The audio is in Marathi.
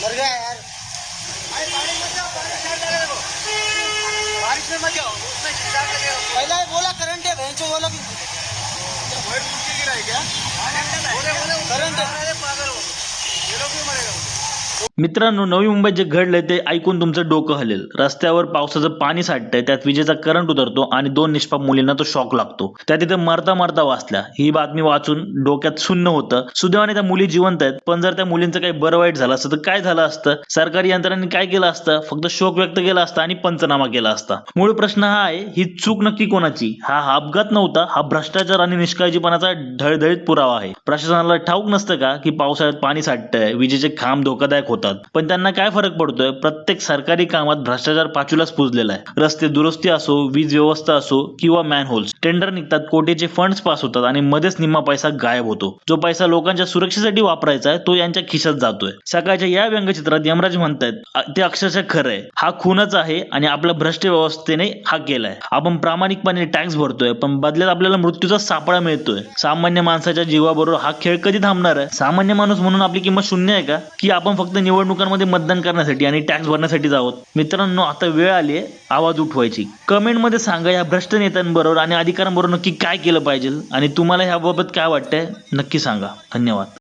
मर गया यार। भाई पानी मत जाओ, पानी स्टार्ट करेगा वो। बारिश में मत जाओ, उसमें स्टार्ट करेगा। पहला ही बोला करंट है, भैंचो बोला कि वायर टूट के गिरा है क्या? बोले करंट है। अरे पागल हो, ये लोग भी मरेगा। मित्रांनो, नवी मुंबईत जे घडलंय ते ऐकून तुमचं डोकं हलेल। रस्त्यावर पावसाचं पाणी साठतंय, त्यात विजेचा करंट उतरतो आणि दोन निष्पाप मुलींना तो शॉक लागतो। त्या तिथे मरता मरता वाचल्या। ही बातमी वाचून डोक्यात शून्य होतं। सुदैवाने त्या मुली जिवंत आहेत, पण जर त्या मुलींचं काही बरं वाईट झालं असतं तर काय झालं असतं? सरकारी यंत्रणांनी काय केलं असतं? फक्त शोक व्यक्त केला असता आणि पंचनामा केला असता। मूळ प्रश्न हा आहे, ही चूक नक्की कोणाची? हा अपघात नव्हता, हा भ्रष्टाचार आणि निष्काळजीपणाचा ढळढळीत पुरावा आहे। प्रशासनाला ठाऊक नसतं का की पावसाळ्यात पाणी साठतंय, विजेचे खांब धोकादायक होतात, पण त्यांना काय फरक पडतोय? प्रत्येक सरकारी कामात भ्रष्टाचार पाचवीलाच पुजलेला आहे। रस्ते दुरुस्ती असो, वीज व्यवस्था असो किंवा मॅनहोल्स, टेंडर निघतात, कोटीचे फंड्स पास होतात आणि मध्येच निम्मा पैसा गायब होतो। जो पैसा लोकांच्या सुरक्षेसाठी वापरायचा आहे तो यांच्या खिशात जातोय। सकाळच्या या व्यंगचित्रात यमराज म्हणतायत ते अक्षरशः खरं आहे। हा खूनच आहे आणि आपल्या भ्रष्ट व्यवस्थेने हा केलाय। आपण प्रामाणिकपणे टॅक्स भरतोय, पण बदल्यात आपल्याला मृत्यूचा सापळा मिळतोय। सामान्य माणसाच्या जीवाबरोबर हा खेळ कधी थांबणार आहे? सामान्य माणूस म्हणून आपली किंमत शून्य आहे का? की आपण फक्त निवडणुकांमध्ये मतदान करण्यासाठी आणि टॅक्स भरण्यासाठी आहोत? मित्रांनो, आता वेळ आली आहे आवाज उठवायची। कमेंटमध्ये सांगा या भ्रष्ट नेत्यांबरोबर आणि अधिकाऱ्यांबरोबर नक्की काय केलं पाहिजे आणि तुम्हाला ह्याबाबत काय वाटतंय नक्की सांगा। धन्यवाद।